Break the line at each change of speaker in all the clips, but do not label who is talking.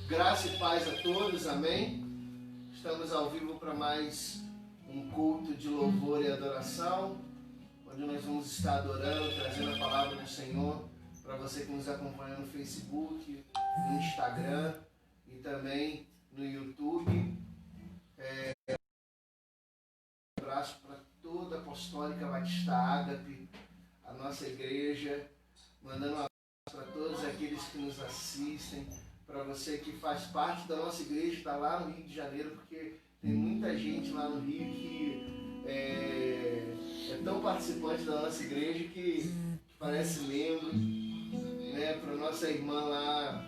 Graça e paz a todos, amém? Estamos ao vivo para mais um culto de louvor e adoração, onde nós vamos estar adorando, trazendo a palavra do Senhor para você que nos acompanha no Facebook, no Instagram e também no YouTube. Um abraço para toda a Apostólica Batista Ágape, a nossa igreja, mandando um abraço para todos aqueles que nos assistem, para você que faz parte da nossa igreja, está lá no Rio de Janeiro, porque tem muita gente lá no Rio que é tão participante da nossa igreja que parece membro, né? Para nossa irmã lá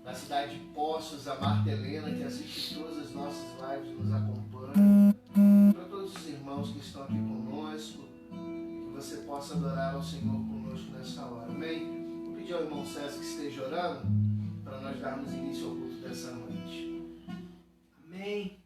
na cidade de Poços, a Marta Helena, que assiste todas as nossas lives, nos acompanha, para todos os irmãos que estão aqui conosco, que você possa adorar ao Senhor conosco nessa hora, amém? Vou pedir ao irmão César que esteja orando, para nós darmos início ao culto dessa noite.
Amém.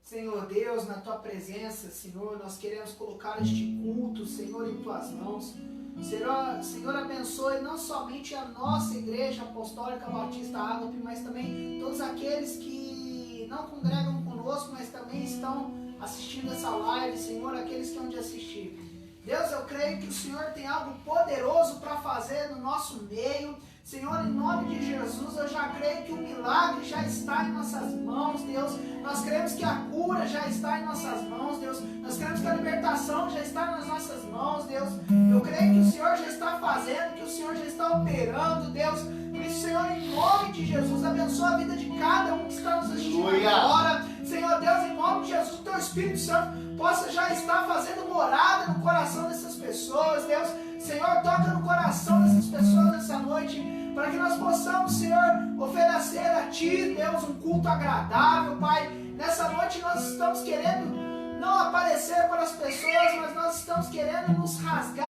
Senhor Deus, na Tua presença, Senhor, nós queremos colocar este culto, Senhor, em Tuas mãos. Senhor, abençoe não somente a nossa igreja apostólica Batista Ágape, mas também todos aqueles que não congregam conosco, mas também estão assistindo essa live, Senhor, aqueles que hão de assistir. Deus, eu creio que o Senhor tem algo poderoso para fazer no nosso meio. Senhor, em nome de Jesus, eu já creio que o milagre já está em nossas mãos, Deus. Nós cremos que a cura já está em nossas mãos, Deus. Nós cremos que a libertação já está nas nossas mãos, Deus. Eu creio que o Senhor já está fazendo, que o Senhor já está operando, Deus. Por isso, Senhor, em nome de Jesus, abençoa a vida de cada um que está nos assistindo agora. Senhor Deus, em nome de Jesus, o Teu Espírito Santo possa já estar fazendo morada no coração dessas pessoas, Deus. Senhor, toca no coração dessas pessoas nessa noite, para que nós possamos, Senhor, oferecer a Ti, Deus, um culto agradável, Pai. Nessa noite nós estamos querendo não aparecer para as pessoas, mas nós estamos querendo nos rasgar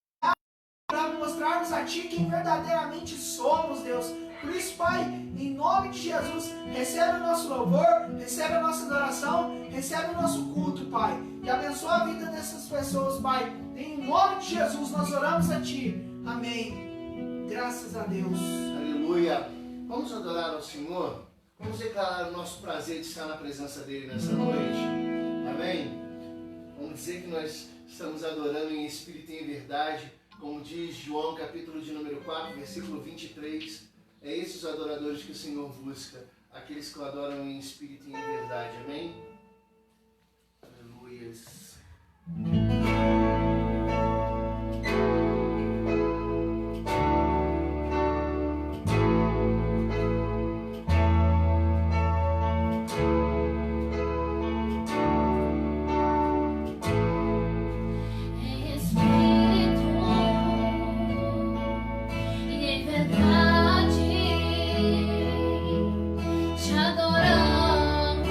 para mostrarmos a Ti quem verdadeiramente somos, Deus. Por isso, Pai, em nome de Jesus, recebe o nosso louvor, recebe a nossa adoração, recebe o nosso culto, Pai. E abençoa a vida dessas pessoas, Pai. Em nome de Jesus, nós oramos a Ti. Amém. Graças a Deus.
Aleluia. Vamos adorar ao Senhor? Vamos declarar o nosso prazer de estar na presença dEle nessa noite. Amém? Vamos dizer que nós estamos adorando em espírito e em verdade, como diz João, capítulo de número 4, versículo 23. É esses os adoradores que o Senhor busca, aqueles que o adoram em espírito e em verdade. Amém? Aleluia.
Te adoramos.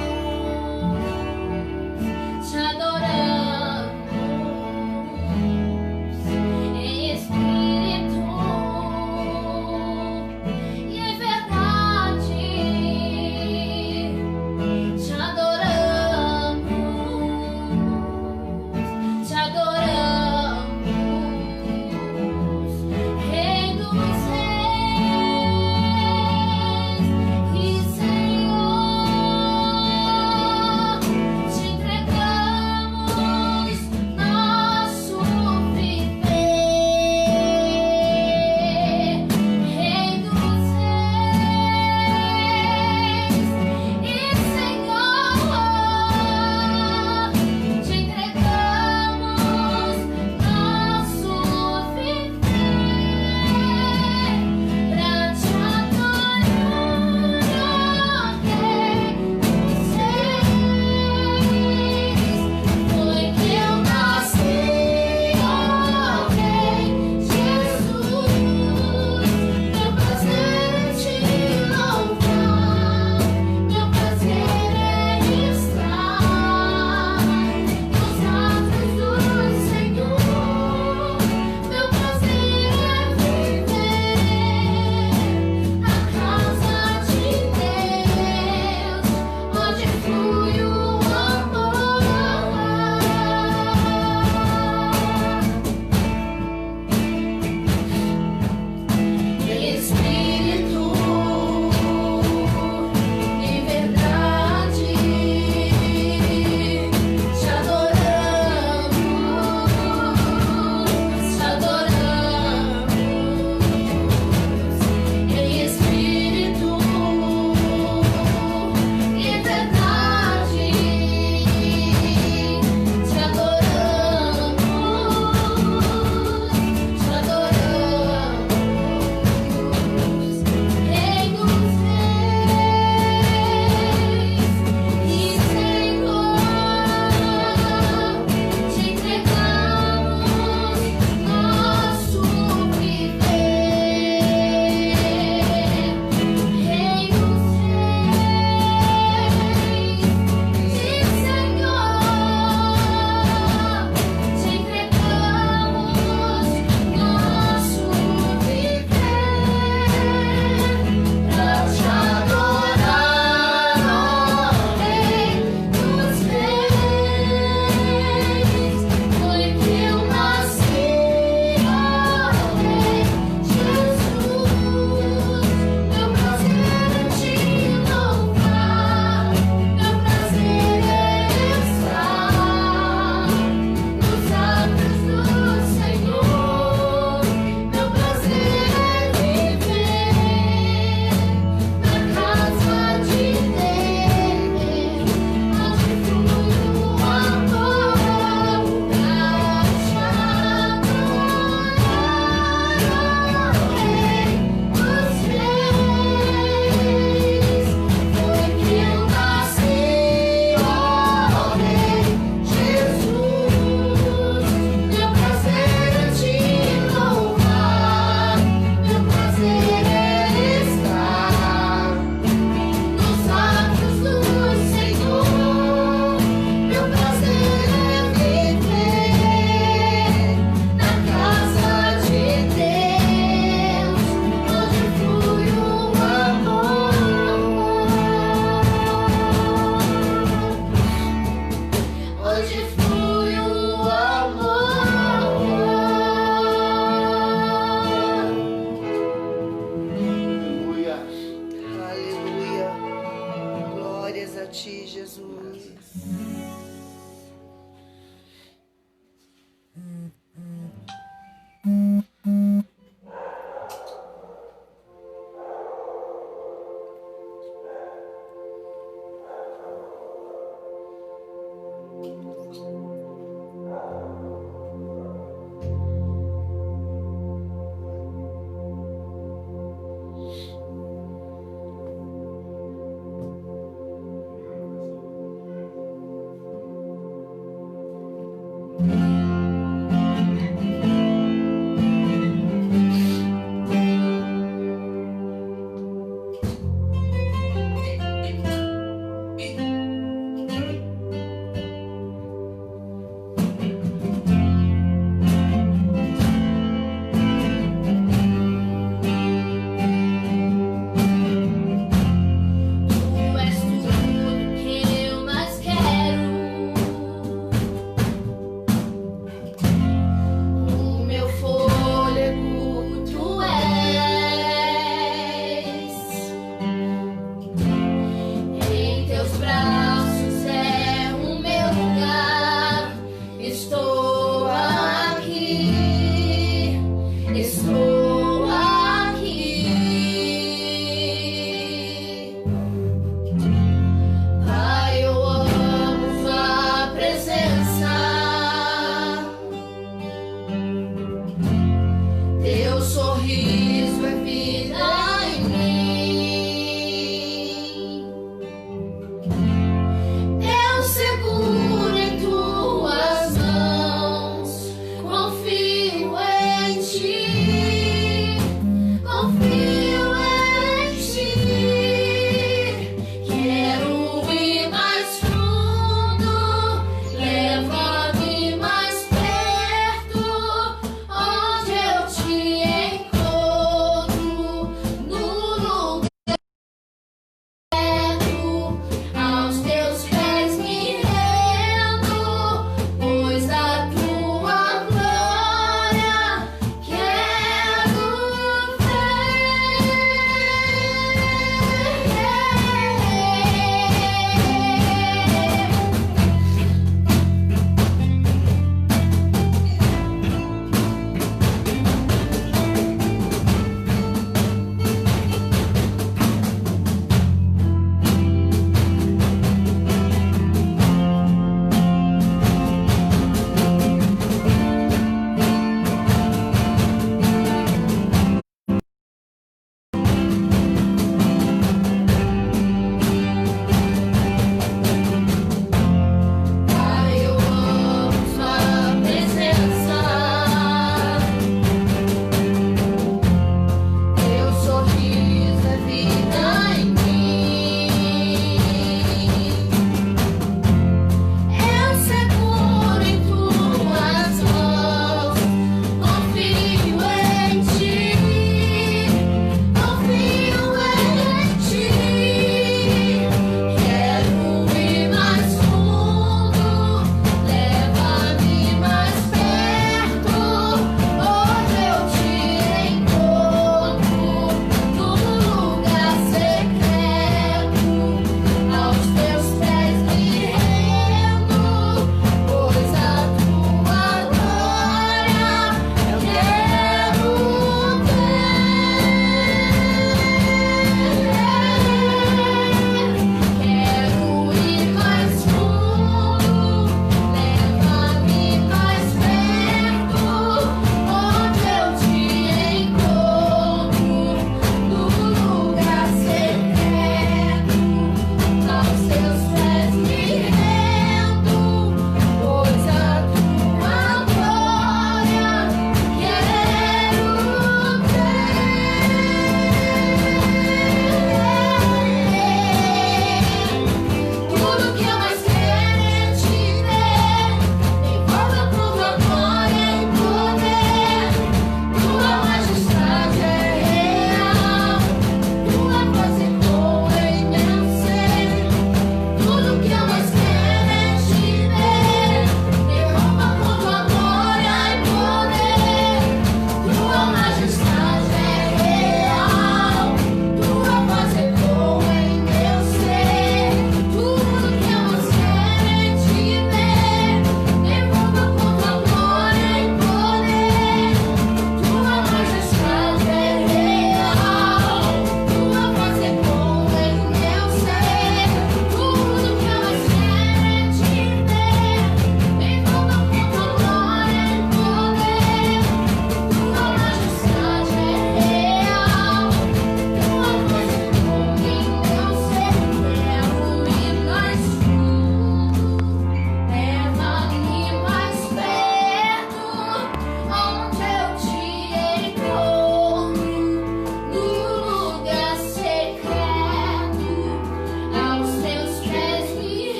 Aleluia. Glórias a ti, Jesus.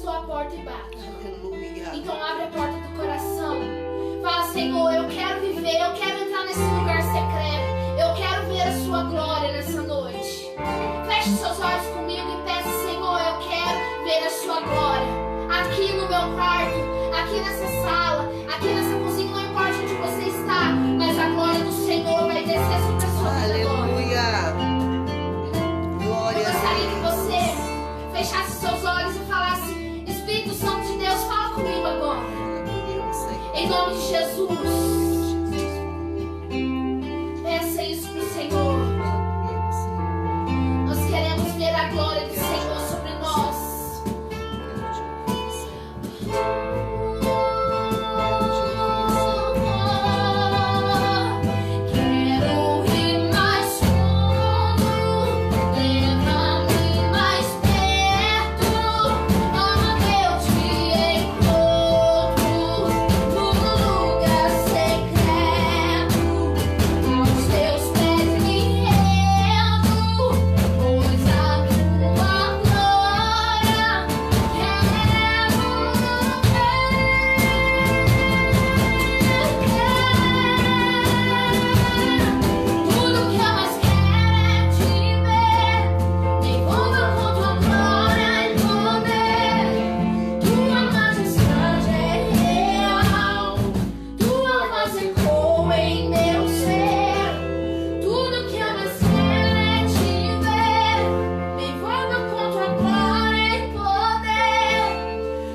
sua porta e bate.
Aleluia.
Então abre a porta do coração. Fala, Senhor, eu quero viver, eu quero entrar nesse lugar secreto. Eu quero ver a sua glória nessa noite. Feche seus olhos comigo e peça, Senhor, eu quero ver a sua glória. Aqui no meu quarto, aqui nessa sala, aqui nessa cozinha, não importa onde você está, mas a glória do Senhor vai descer sobre a sua vida agora.
Aleluia. Glória
Eu
a
gostaria que
Deus.
você fechasse seus olhos e falasse, Espírito Santo de Deus, fala comigo agora. Em nome de Jesus. Peça isso pro Senhor. Nós queremos ver a glória do Senhor sobre nós. Quero ir mais fundo, leva-me mais perto, onde eu te encontro, no lugar secreto, aos teus pés me rendo, pois a tua glória tudo que eu mais quero é te ver, me envolva com tua glória e poder. Tua majestade é real, tua voz ecoa em meu ser. Tudo que eu mais quero é te ver, me envolva com tua glória e poder.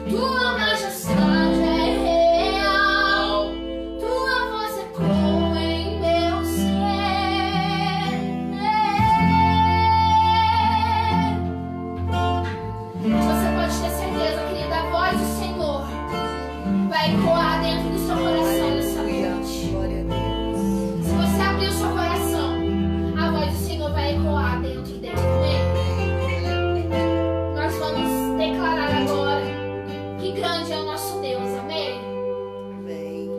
Tua majestade é real, tua voz ecoa em meu ser. Você pode ter certeza, querida, a voz do Senhor vai ecoar dentro do seu coração nessa
Aleluia.
noite.
Glória a Deus.
Se você abrir o seu coração, a voz do Senhor vai ecoar dentro dele, amém? Nós vamos declarar agora que grande é o nosso Deus, amém?
Amém.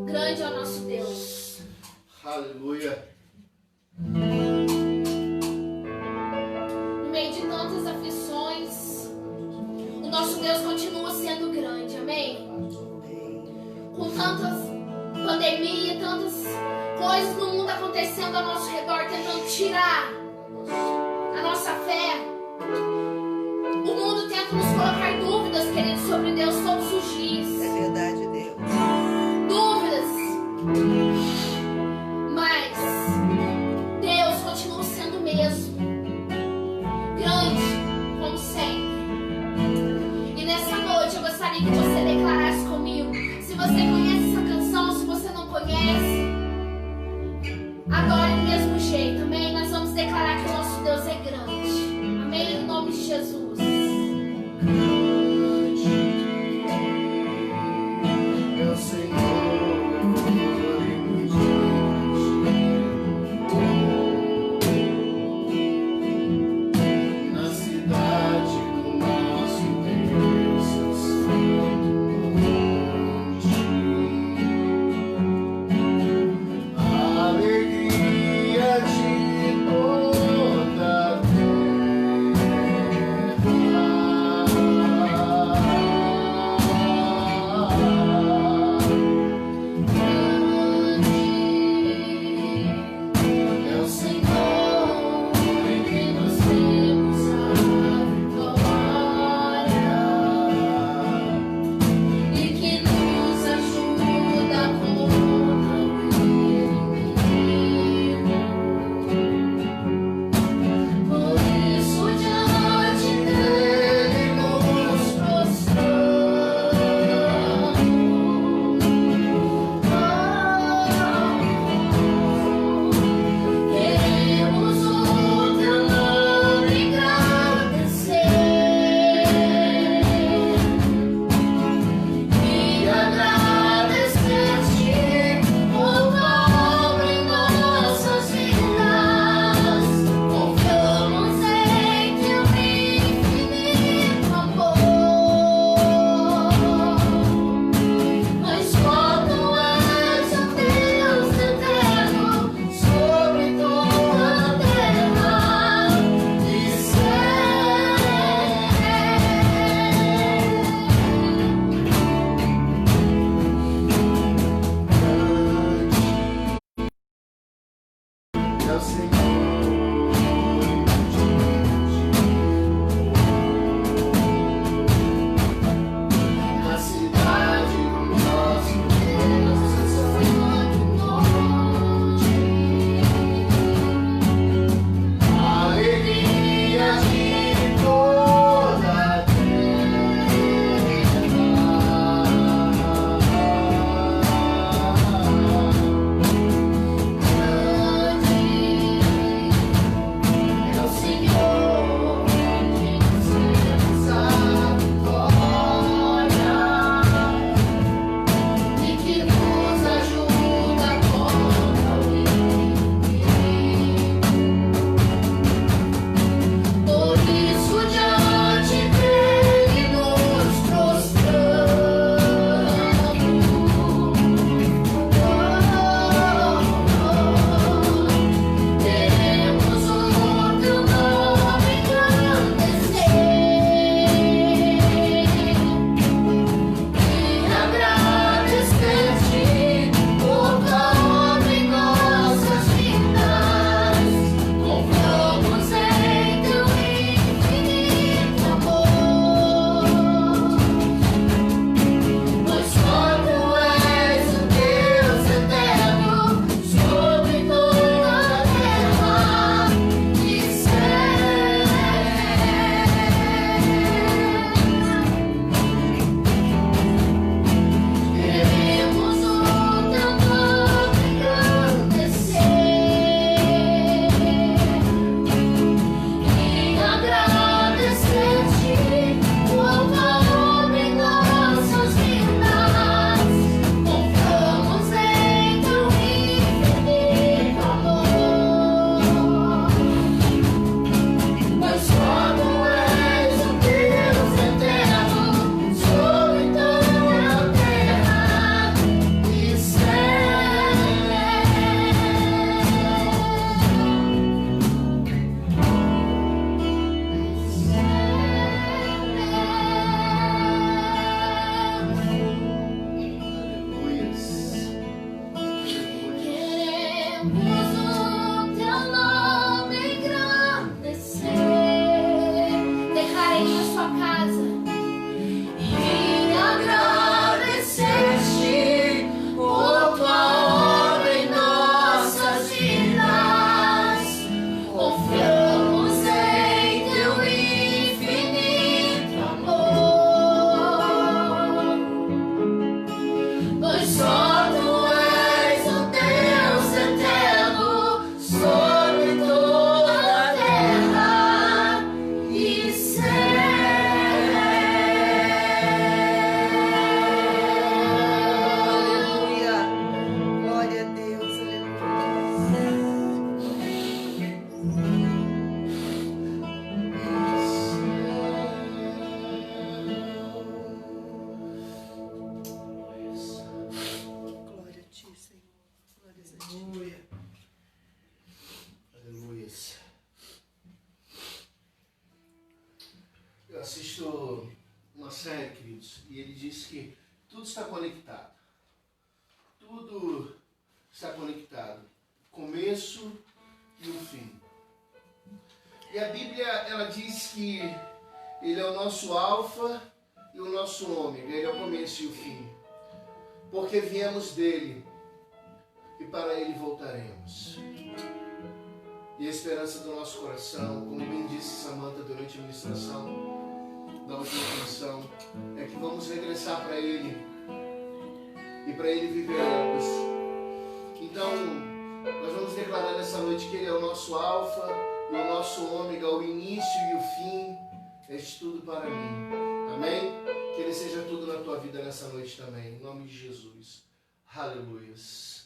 Grande é o nosso Deus.
Aleluia.
No meio de tantas aflições, o nosso Deus continua sendo grande, amém? Com tantas pandemias, tantas coisas no mundo acontecendo ao nosso redor, tentando tirar a nossa fé. O mundo tenta nos colocar dúvidas, queridos, sobre Deus todos os dias.
É verdade, Deus.
Dúvidas. Mas Deus continua sendo o mesmo. Grande, como sempre. E nessa noite eu gostaria que você declarasse comigo. Se você conhece essa canção, se você não conhece, adore do mesmo jeito, amém? Nós vamos declarar que o nosso Deus é grande. Amém? Em nome de Jesus.
É o Senhor, na cidade do nosso Deus, seu santo monte. A alegria de toda a terra. assisto uma série, queridos, e ele diz que tudo está conectado. Tudo está conectado. Começo e o fim. E a Bíblia, ela diz que ele é o nosso alfa e o nosso ômega. Ele é o começo e o fim. Porque viemos dele e para ele voltaremos. E a esperança do nosso coração, como bem disse Samantha durante a ministração da última canção, é que vamos regressar para ele e para ele viveremos. Então, nós vamos declarar nessa noite que ele é o nosso alfa e o nosso ômega, o início e o fim. És tudo para mim. Amém? Que ele seja tudo na tua vida nessa noite também. Em nome de Jesus. Aleluias.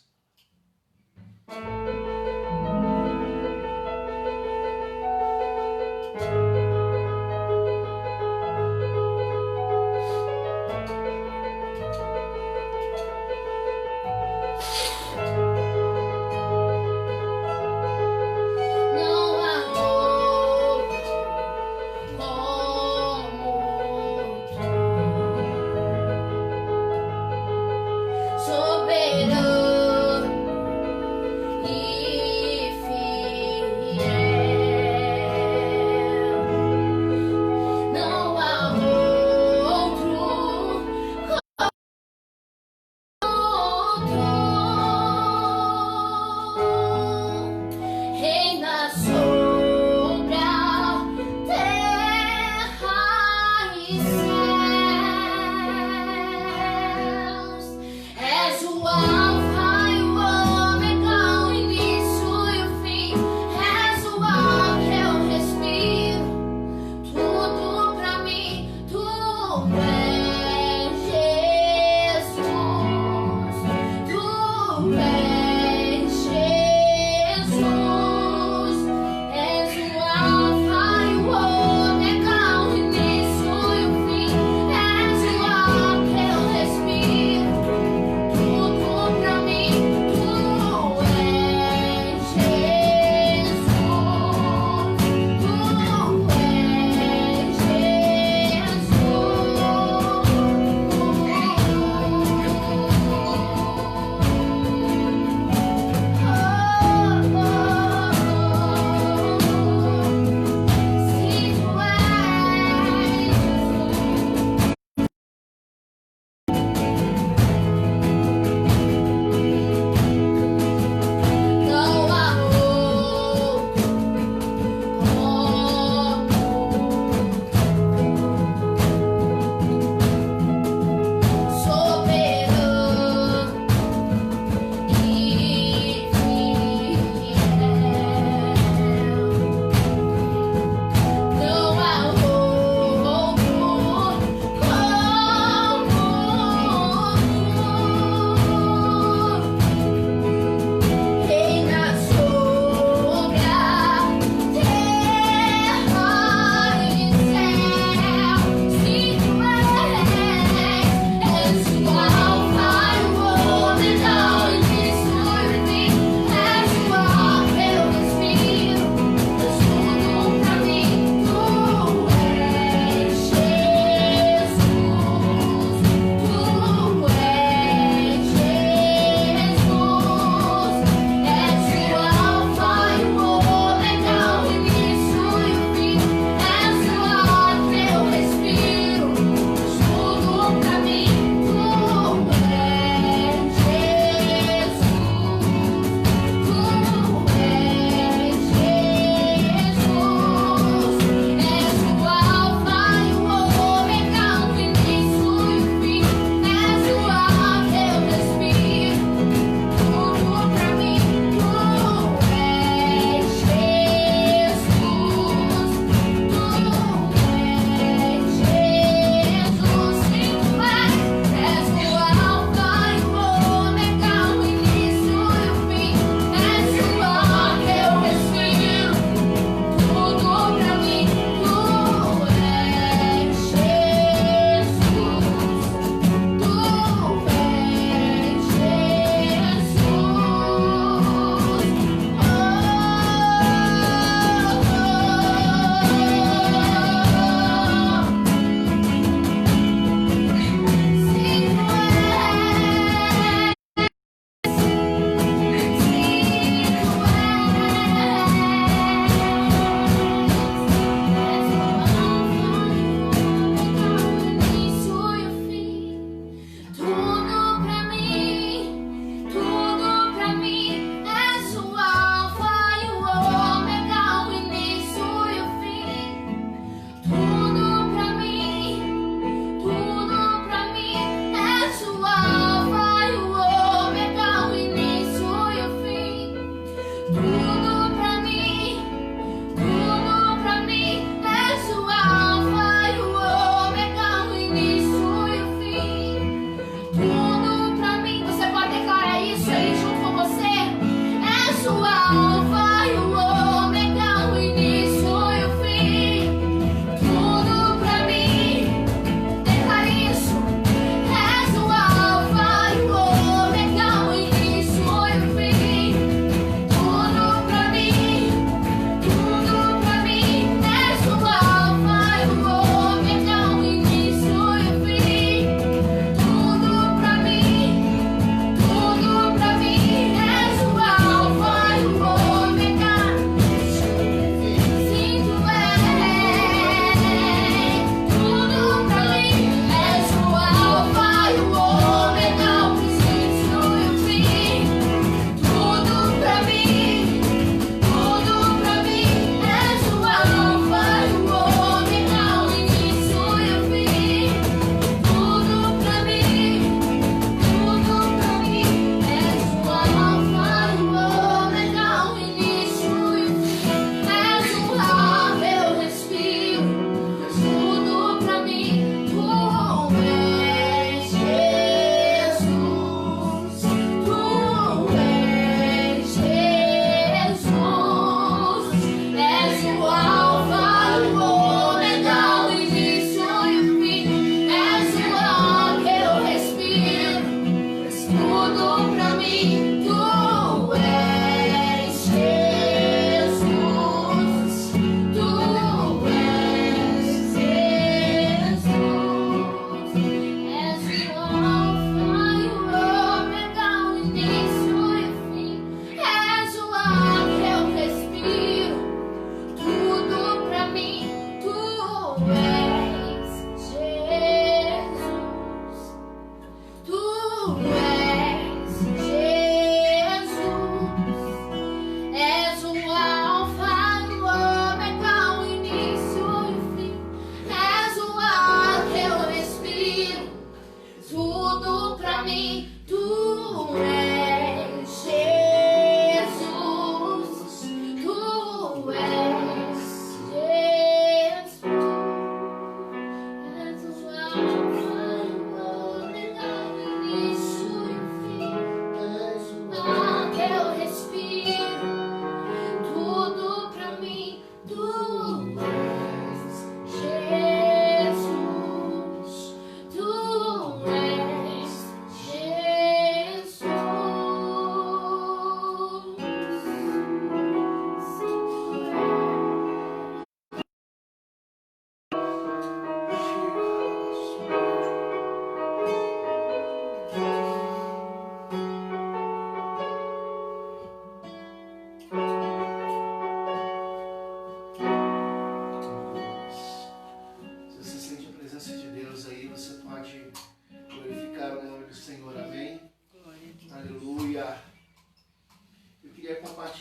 Soberano.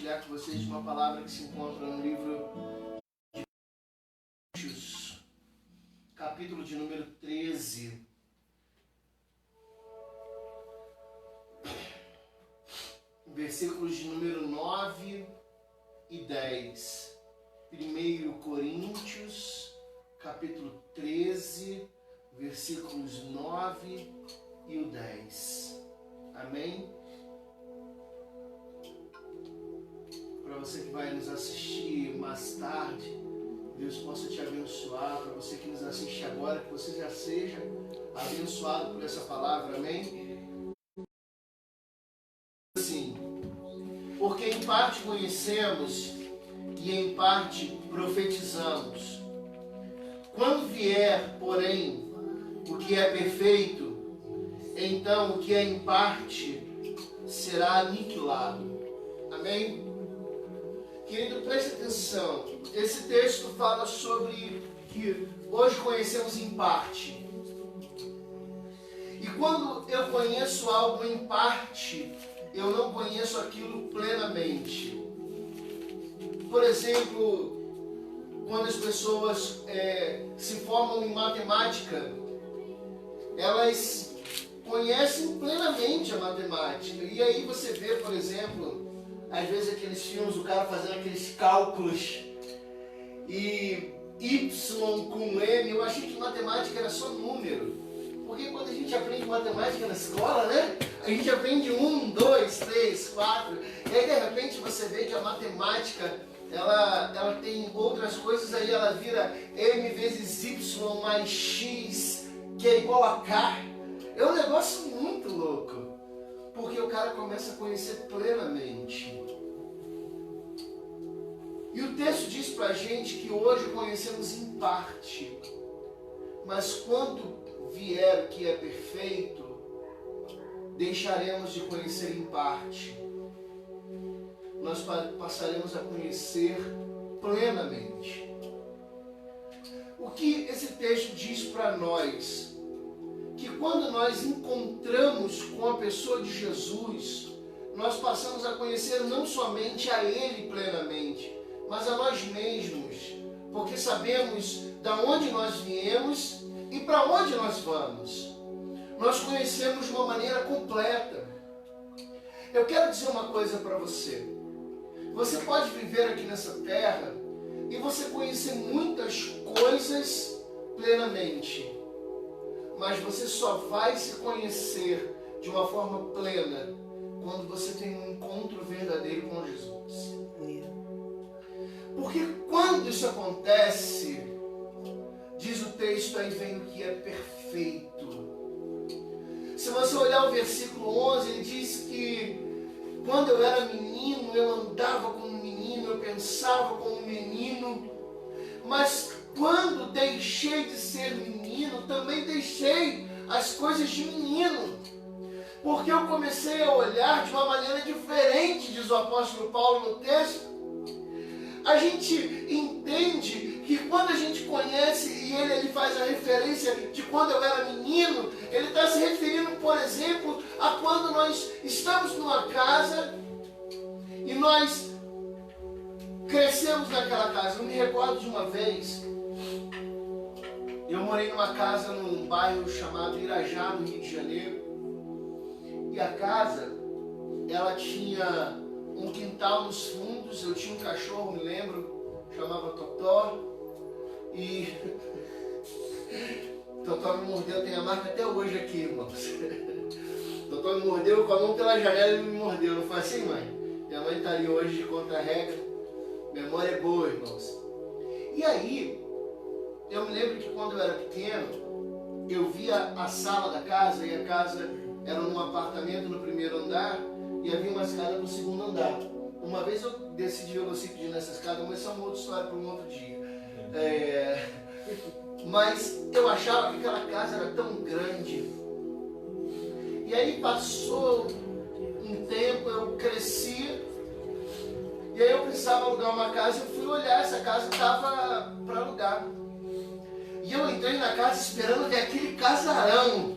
compartilhar com vocês uma palavra que se encontra no livro de Coríntios, capítulo de número 13. Versículos de número 9 e 10. 1 Coríntios, capítulo 13, versículos 9 e o 10. Amém? Para você que vai nos assistir mais tarde, Deus possa te abençoar. Para você que nos assiste agora, que você já seja abençoado por essa palavra. Amém? Assim, porque em parte conhecemos e em parte profetizamos. Quando vier, porém, o que é perfeito, então o que é em parte será aniquilado. Amém? Querido, preste atenção. Esse texto fala sobre que hoje conhecemos em parte. E quando eu conheço algo em parte, eu não conheço aquilo plenamente. Por exemplo, quando as pessoas se formam em matemática, elas conhecem plenamente a matemática. E aí você vê, por exemplo, às vezes aqueles filmes, o cara fazendo aqueles cálculos e Y com M, eu achei que matemática era só número. Porque quando a gente aprende matemática na escola, né? A gente aprende 1, 2, 3, 4. E aí de repente você vê que a matemática, ela tem outras coisas, aí ela vira M vezes Y mais X, que é igual a K. É um negócio muito louco. Porque o cara começa a conhecer plenamente. E o texto diz pra gente que hoje conhecemos em parte. Mas quando vier o que é perfeito, deixaremos de conhecer em parte. Nós passaremos a conhecer plenamente. O que esse texto diz para nós? Que quando nós encontramos com a pessoa de Jesus, nós passamos a conhecer não somente a Ele plenamente, mas a nós mesmos, porque sabemos da onde nós viemos e para onde nós vamos. Nós conhecemos de uma maneira completa. Eu quero dizer uma coisa para você. Você pode viver aqui nessa terra e você conhecer muitas coisas plenamente, mas você só vai se conhecer de uma forma plena quando você tem um encontro verdadeiro com Jesus. Porque quando isso acontece, diz o texto, aí vem o que é perfeito. Se você olhar o versículo 11, ele diz que quando eu era menino, eu andava como um menino, eu pensava como um menino, mas quando deixei de ser menino, também deixei as coisas de menino, porque eu comecei a olhar de uma maneira diferente, diz o apóstolo Paulo no texto. A gente entende que quando a gente conhece, e ele faz a referência de quando eu era menino, ele está se referindo, por exemplo, a quando nós estamos numa casa e nós crescemos naquela casa. Eu me recordo de uma vez, eu morei numa casa num bairro chamado Irajá, no Rio de Janeiro, e a casa, ela tinha um quintal nos fundos, eu tinha um cachorro, me lembro, chamava Totó, e Totó me mordeu, tem a marca até hoje aqui, irmãos. Totó me mordeu, com a mão pela janela ele me mordeu, não foi assim, mãe? Minha mãe está ali hoje de contra-regra, memória é boa, irmãos. E aí, eu me lembro que quando eu era pequeno, eu via a sala da casa, e a casa era num apartamento no primeiro andar, e havia uma escada no segundo andar. Uma vez eu decidi velocípedo nessa escada, mas isso é uma outra história para um outro dia. Mas eu achava que aquela casa era tão grande. E aí passou um tempo, eu cresci, e aí eu precisava alugar uma casa, eu fui olhar, essa casa estava para alugar. E eu entrei na casa esperando ver aquele casarão.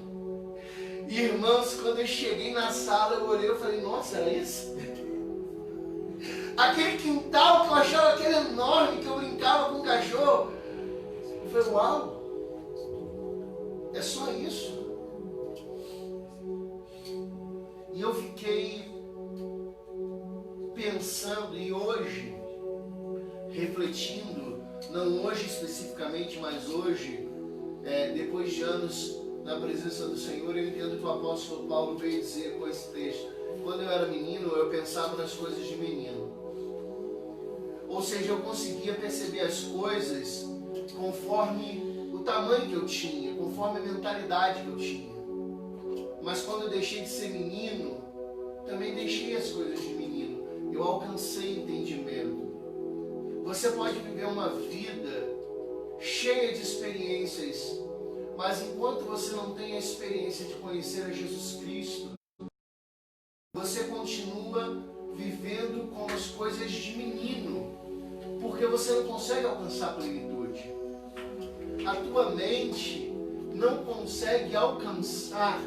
E, irmãos, quando eu cheguei na sala, eu olhei e falei, nossa, era isso? Aquele quintal que eu achava que era enorme, que eu brincava com o cachorro. Eu falei, uau, é só isso? E eu fiquei pensando, e hoje, refletindo, não hoje especificamente, mas hoje, depois de anos na presença do Senhor, eu entendo que o apóstolo Paulo veio dizer com esse texto, quando eu era menino, eu pensava nas coisas de menino. Ou seja, eu conseguia perceber as coisas conforme o tamanho que eu tinha, conforme a mentalidade que eu tinha. Mas quando eu deixei de ser menino, também deixei as coisas de menino. Eu alcancei entendimento. Você pode viver uma vida cheia de experiências, mas enquanto você não tem a experiência de conhecer a Jesus Cristo, você continua vivendo com as coisas de menino, porque você não consegue alcançar a plenitude. A tua mente não consegue alcançar,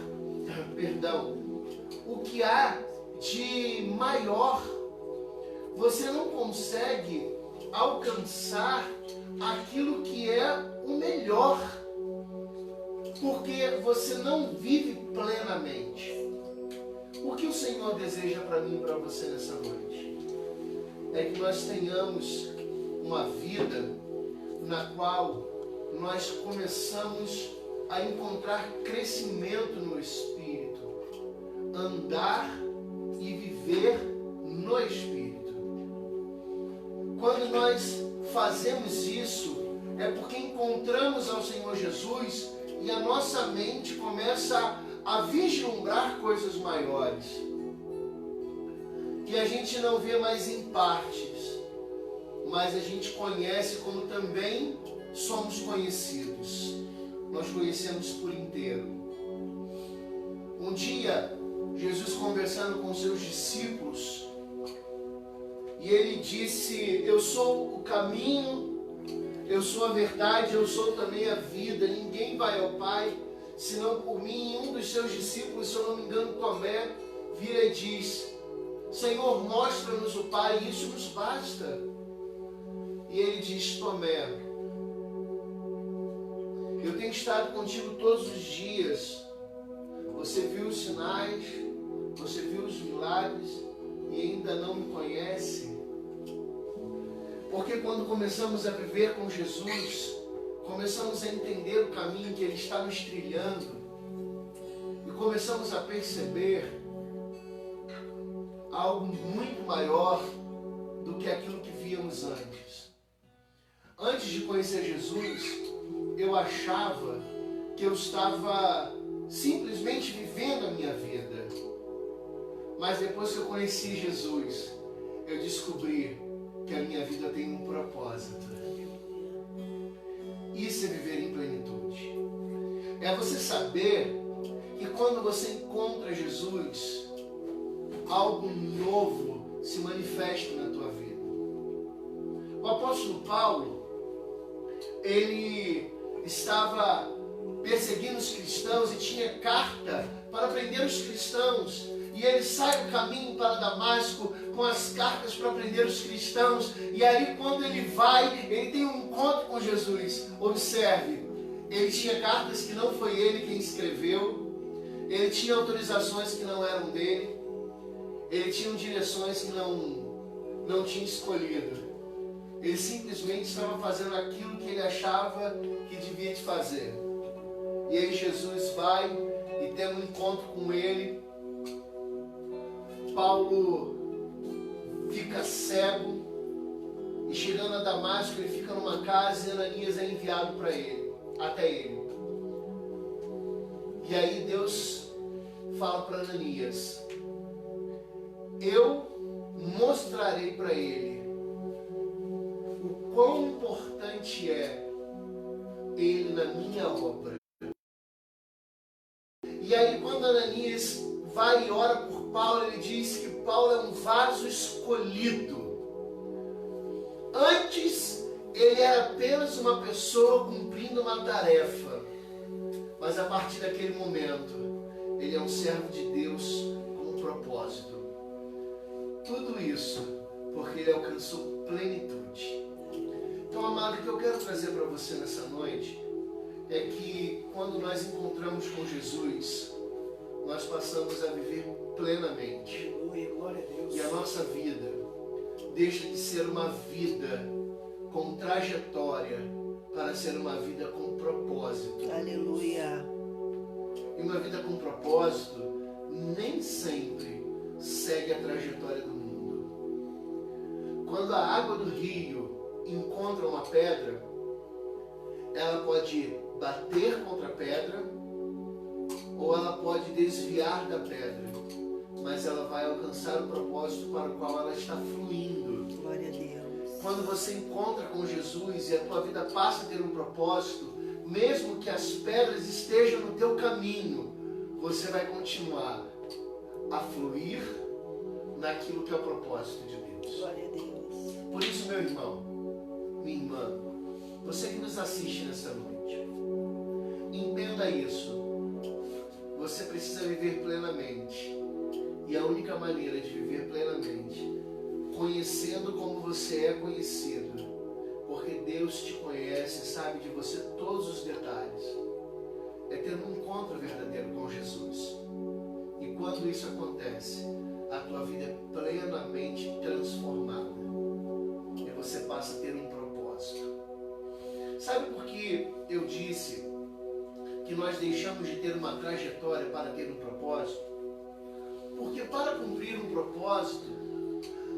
o que há de maior. Você não consegue alcançar aquilo que é o melhor, porque você não vive plenamente. O que o Senhor deseja para mim e para você nessa noite? é que nós tenhamos uma vida na qual nós começamos a encontrar crescimento no Espírito, andar e viver no Espírito. Quando nós fazemos isso, é porque encontramos ao Senhor Jesus e a nossa mente começa a vislumbrar coisas maiores. E a gente não vê mais em partes, mas a gente conhece como também somos conhecidos. Nós conhecemos por inteiro. Um dia, Jesus conversando com seus discípulos, e ele disse: eu sou o caminho, eu sou a verdade, eu sou também a vida. Ninguém vai ao Pai senão por mim. E um dos seus discípulos, se eu não me engano, Tomé, vira e diz: Senhor, mostra-nos o Pai, isso nos basta. E ele diz: Tomé, eu tenho estado contigo todos os dias. Você viu os sinais, você viu os milagres e ainda não me conhece. Porque quando começamos a viver com Jesus, começamos a entender o caminho que Ele está nos trilhando e começamos a perceber algo muito maior do que aquilo que víamos antes. Antes de conhecer Jesus, eu achava que eu estava simplesmente vivendo a minha vida. Mas depois que eu conheci Jesus, eu descobri que a minha vida tem um propósito. Isso é viver em plenitude. É você saber que quando você encontra Jesus, algo novo se manifesta na tua vida. O apóstolo Paulo, ele estava perseguindo os cristãos e tinha carta para prender os cristãos. E ele sai do caminho para Damasco com as cartas para prender os cristãos. E aí quando ele vai, ele tem um encontro com Jesus. Observe, ele tinha cartas que não foi ele quem escreveu. Ele tinha autorizações que não eram dele. Ele tinha direções que não tinha escolhido. Ele simplesmente estava fazendo aquilo que ele achava que devia de fazer. E aí Jesus vai e tem um encontro com ele. Paulo fica cego e chegando a Damasco ele fica numa casa e Ananias é enviado para ele, até ele. E aí Deus fala para Ananias: eu mostrarei para ele o quão importante é ele na minha obra. E aí quando Ananias vai e ora por Paulo, ele diz que Paulo é um vaso escolhido. Antes ele era apenas uma pessoa cumprindo uma tarefa, mas a partir daquele momento ele é um servo de Deus com um propósito. Tudo isso porque ele alcançou plenitude. Então, amado, o que eu quero trazer para você nessa noite é que quando nós encontramos com Jesus, nós passamos a viver plenamente.
Glória a Deus.
E a nossa vida deixa de ser uma vida com trajetória para ser uma vida com propósito.
Aleluia.
E uma vida com propósito nem sempre segue a trajetória do mundo. Quando a água do rio encontra uma pedra, ela pode bater contra a pedra ou ela pode desviar da pedra, mas ela vai alcançar o propósito para o qual ela está fluindo.
Glória a Deus.
Quando você encontra com Jesus e a tua vida passa a ter um propósito, mesmo que as pedras estejam no teu caminho, você vai continuar a fluir naquilo que é o propósito de Deus.
Glória a Deus.
Por isso, meu irmão, minha irmã, você que nos assiste nessa noite, entenda isso. Você precisa viver plenamente. E a única maneira de viver plenamente, conhecendo como você é conhecido, porque Deus te conhece, sabe de você todos os detalhes, é ter um encontro verdadeiro com Jesus. E quando isso acontece, a tua vida é plenamente transformada. que nós deixamos de ter uma trajetória para ter um propósito? Porque para cumprir um propósito,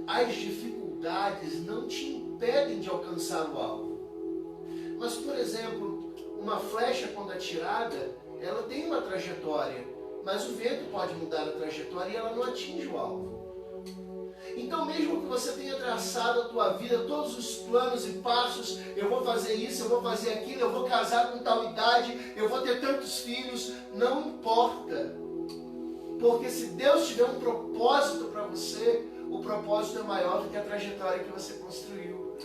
as dificuldades não te impedem de alcançar o alvo. Mas, por exemplo, uma flecha quando atirada, ela tem uma trajetória, mas o vento pode mudar a trajetória e ela não atinge o alvo. Então, mesmo que você tenha traçado a tua vida, todos os planos e passos, eu vou fazer isso, eu vou fazer aquilo, eu vou casar com tal idade, eu vou ter tantos filhos, não importa. Porque se Deus tiver um propósito para você, o propósito é maior do que a trajetória que você construiu.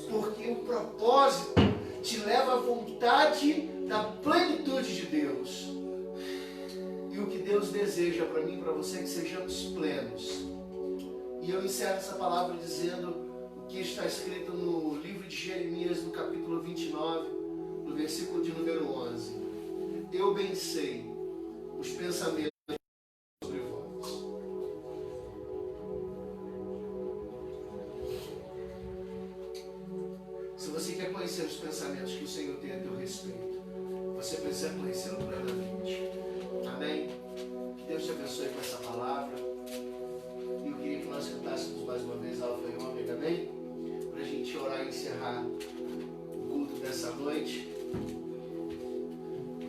Porque o propósito te leva à vontade da plenitude de Deus. E o que Deus deseja para mim e para você é que sejamos plenos. E eu encerro essa palavra dizendo o que está escrito no livro de Jeremias, no capítulo 29, no versículo de número 11. Eu bem sei os pensamentos sobre vós. Se você quer conhecer os pensamentos que o Senhor tem a teu respeito, você precisa conhecê-lo plenamente. Amém? Que Deus te abençoe com essa palavra. E eu queria que nós cantássemos mais uma vez Alfa e Ômega, amém? Para a gente orar e encerrar o culto dessa noite.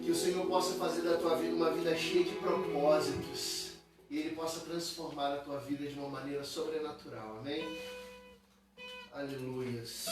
Que o Senhor possa fazer da tua vida uma vida cheia de propósitos. E Ele possa transformar a tua vida de uma maneira sobrenatural, amém? Aleluias.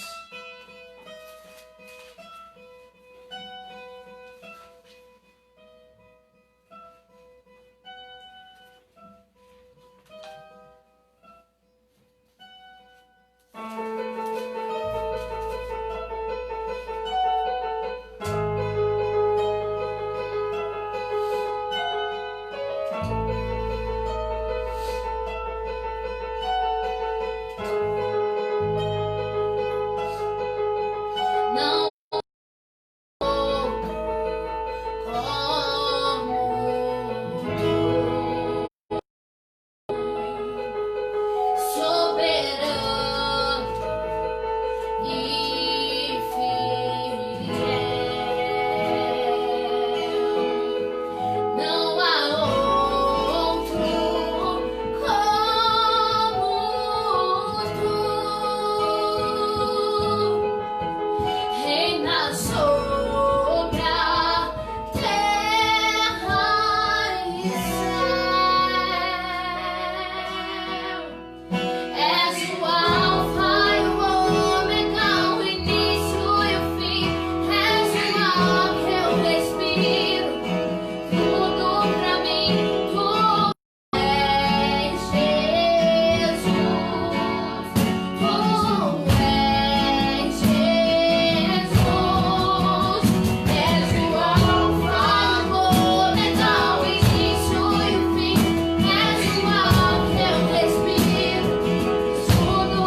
Tudo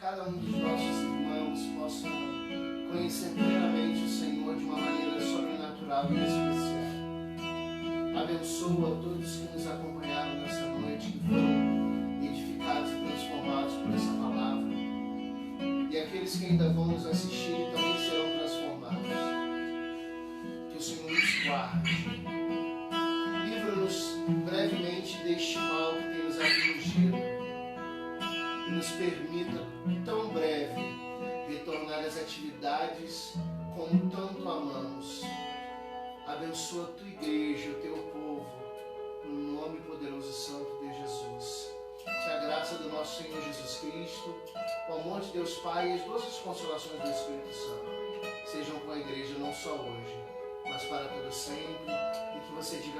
cada um dos nossos irmãos possam conhecer plenamente o Senhor de uma maneira sobrenatural e especial. Abençoa todos que nos acompanharam nessa noite, que foram edificados e transformados por essa palavra. E aqueles que ainda vão nos assistir também serão transformados. Que o Senhor nos guarde. Livra-nos brevemente deste mal que tem nos afligido. E nos permita, tão breve, retornar às atividades como tanto amamos. Abençoa a tua igreja, o teu povo, no nome poderoso e santo de Jesus. Que a graça do nosso Senhor Jesus Cristo, o amor de Deus Pai e as doces consolações do Espírito Santo sejam com a igreja não só hoje, mas para todo sempre. E que você diga